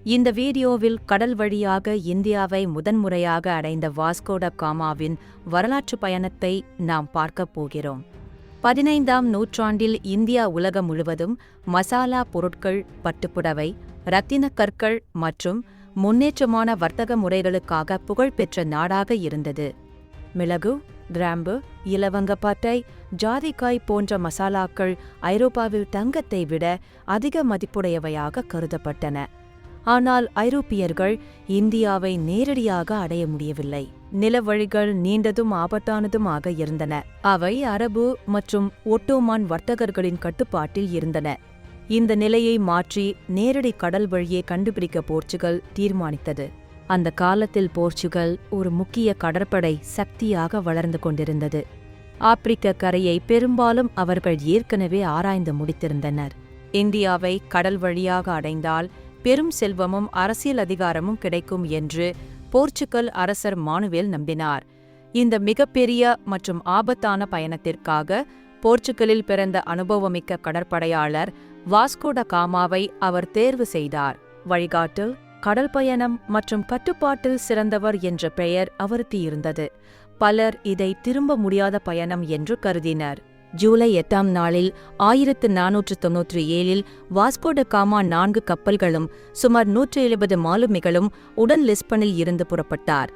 இந்த வீடியோவில் கடல் வழியாக இந்தியாவை முதன்முறையாக அடைந்த வாஸ்கோ ட காமாவின் வரலாற்று பயணத்தை நாம் பார்க்கப் போகிறோம். 15ஆம் நூற்றாண்டில் இந்தியா உலகம் முழுவதும் மசாலா பொருட்கள், பட்டுப்புடவை, இரத்தினக் கற்கள் மற்றும் முன்னேற்றமான வர்த்தக முறைகளுக்காக புகழ்பெற்ற நாடாக இருந்தது. மிளகு, கிராம்பு, இலவங்கப்பட்டை, ஜாதிக்காய் போன்ற மசாலாக்கள் ஐரோப்பாவில் தங்கத்தை விட அதிக மதிப்புடையவையாக கருதப்பட்டன. ஆனால் ஐரோப்பியர்கள் இந்தியாவை நேரடியாக அடைய முடியவில்லை. நிலவழிகள் நீண்டதும் ஆபத்தானதுமாக இருந்தன. அவை அரபு மற்றும் ஒட்டோமான் வர்த்தகர்களின் கட்டுப்பாட்டில் இருந்தன. இந்த நிலையை மாற்றி நேரடி கடல் வழியை கண்டுபிடிக்க போர்ச்சுகல் தீர்மானித்தது. அந்த காலத்தில் போர்ச்சுகல் ஒரு முக்கிய கடற்படை சக்தியாக வளர்ந்து கொண்டிருந்தது. ஆப்பிரிக்க கரையை பெரும்பாலும் அவர்கள் ஏற்கனவே ஆராய்ந்து முடித்திருந்தனர். இந்தியாவை கடல் வழியாக அடைந்தால் பெரும் செல்வமும் அரசியல் அதிகாரமும் கிடைக்கும் என்று போர்ச்சுகல் அரசர் மானுவேல் நம்பினார். இந்த மிகப்பெரிய மற்றும் ஆபத்தான பயணத்திற்காக போர்ச்சுகலில் பிறந்த அனுபவமிக்க கடற்படையாளர் வாஸ்கோ ட காமாவை அவர் தேர்வு செய்தார். வழிகாட்டல், கடல் பயணம் மற்றும் கட்டுப்பாட்டில் சிறந்தவர் என்ற பெயர் அவருக்கு இருந்தது. பலர் இதை திரும்ப முடியாத பயணம் என்று கருதினர். ஜூலை 8ஆம் நாளில் 1497இல் வாஸ்கோ ட காமா 4 கப்பல்களும் சுமார் 170 மாலுமிகளும் உடன் லிஸ்பனில் இருந்து புறப்பட்டார்.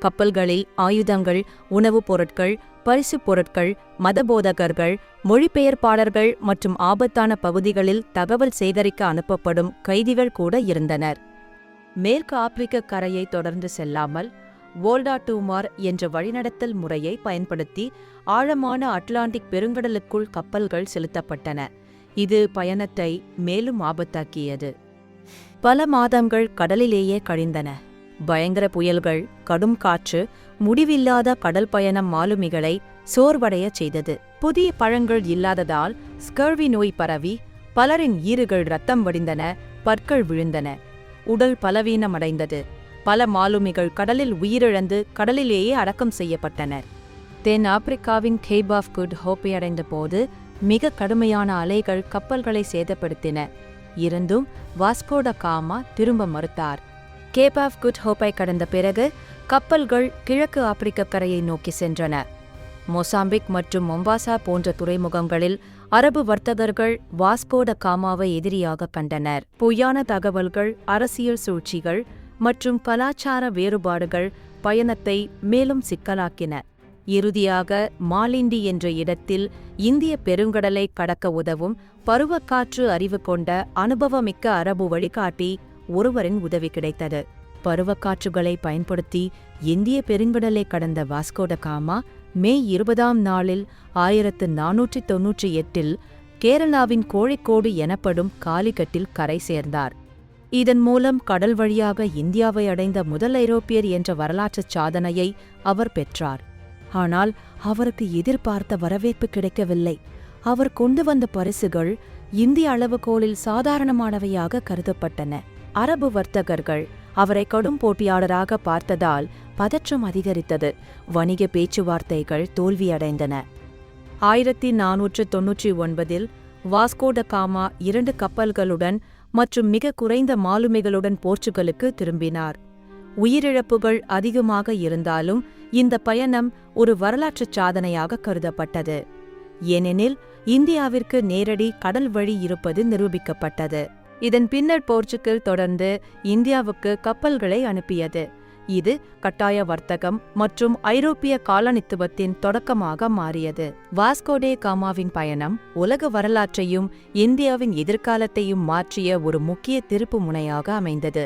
கப்பல்களில் ஆயுதங்கள், உணவுப் பொருட்கள், பரிசுப் பொருட்கள், மதபோதகர்கள், மொழிபெயர்ப்பாளர்கள் மற்றும் ஆபத்தான பகுதிகளில் தகவல் சேகரிக்க அனுப்பப்படும் கைதிகள் கூட இருந்தனர். மேற்கு ஆப்பிரிக்க கரையை தொடர்ந்து செல்லாமல் வோல்டா டு மார் என்ற வழிநடத்தல் முறையை பயன்படுத்தி ஆழமான அட்லாண்டிக் பெருங்கடலுக்குள் கப்பல்கள் செலுத்தப்பட்டன. இது பயணத்தை மேலும் ஆபத்தாக்கியது. பல மாதங்கள் கடலிலேயே கழிந்தன. பயங்கர புயல்கள், கடும் காற்று, முடிவில்லாத கடல் பயணம் மாலுமிகளை சோர்வடையச் செய்தது. புதிய பழங்கள் இல்லாததால் ஸ்கர்வி நோய் பரவி பலரின் ஈறுகள் இரத்தம் வடிந்தன, பற்கள் விழுந்தன. உடல் பலவீனமடைந்தது. பல மாலுமிகள் கடலில் உயிரிழந்து கடலிலேயே அடக்கம் செய்யப்பட்டனர். தென் ஆப்பிரிக்காவின் கேப் ஆஃப் குட் ஹோப்பை அடைந்த போது மிக கடுமையான அலைகள் கப்பல்களை சேதப்படுத்தின. இருந்தும் வாஸ்கோ ட காமா திரும்ப மறுத்தார். கேப் ஆஃப் குட் ஹோப்பை கடந்த பிறகு கப்பல்கள் கிழக்கு ஆப்பிரிக்க கரையை நோக்கி சென்றன. மொசாம்பிக் மற்றும் மொம்பாசா போன்ற துறைமுகங்களில் அரபு வர்த்தகர்கள் வாஸ்கோ ட காமாவை எதிரியாக கண்டனர். பொய்யான தகவல்கள், அரசியல் சூழ்ச்சிகள் மற்றும் கலாச்சார வேறுபாடுகள் பயணத்தை மேலும் சிக்கலாக்கின. இறுதியாக மாலிண்டி என்ற இடத்தில் இந்திய பெருங்கடலை கடக்க உதவும் பருவக்காற்று அறிவு கொண்ட அனுபவமிக்க அரபு வழிகாட்டி ஒருவரின் உதவி கிடைத்தது. பருவக்காற்றுகளை பயன்படுத்தி இந்திய பெருங்கடலை கடந்த வாஸ்கோ ட காமா மே 20ஆம் நாளில் 1498இல் கேரளாவின் கோழிக்கோடு எனப்படும் காலிகட்டில் கரை சேர்ந்தார். இதன் மூலம் கடல் வழியாக இந்தியாவை அடைந்த முதல் ஐரோப்பியர் என்ற வரலாற்றுச் சாதனையை அவர் பெற்றார். ஆனால் அவருக்கு எதிர்பார்த்த வரவேற்பு கிடைக்கவில்லை. அவர் கொண்டு வந்த பரிசுகள் இந்திய அளவுகோலில் சாதாரணமானவையாக கருதப்பட்டன. அரபு வர்த்தகர்கள் அவரை கடும் போட்டியாளராக பார்த்ததால் பதற்றம் அதிகரித்தது. வணிக பேச்சுவார்த்தைகள் தோல்வியடைந்தன. 1499இல் வாஸ்கோ ட காமா 2 கப்பல்களுடன் மற்றும் மிக குறைந்த மாலுமிகளுடன் போர்ச்சுகலுக்கு திரும்பினார். உயிரிழப்புகள் அதிகமாக இருந்தாலும் இந்த பயணம் ஒரு வரலாற்றுச் சாதனையாக கருதப்பட்டது. ஏனெனில் இந்தியாவிற்கு நேரடி கடல் வழி இருப்பது நிரூபிக்கப்பட்டது. இதன் பின்னர் போர்ச்சுகல் தொடர்ந்து இந்தியாவுக்கு கப்பல்களை அனுப்பியது. இது கட்டாய வர்த்தகம் மற்றும் ஐரோப்பிய காலனித்துவத்தின் தொடக்கமாக மாறியது. வாஸ்கோ ட காமாவின் பயணம் உலக வரலாற்றையும் இந்தியாவின் எதிர்காலத்தையும் மாற்றிய ஒரு முக்கிய திருப்பு முனையாக அமைந்தது.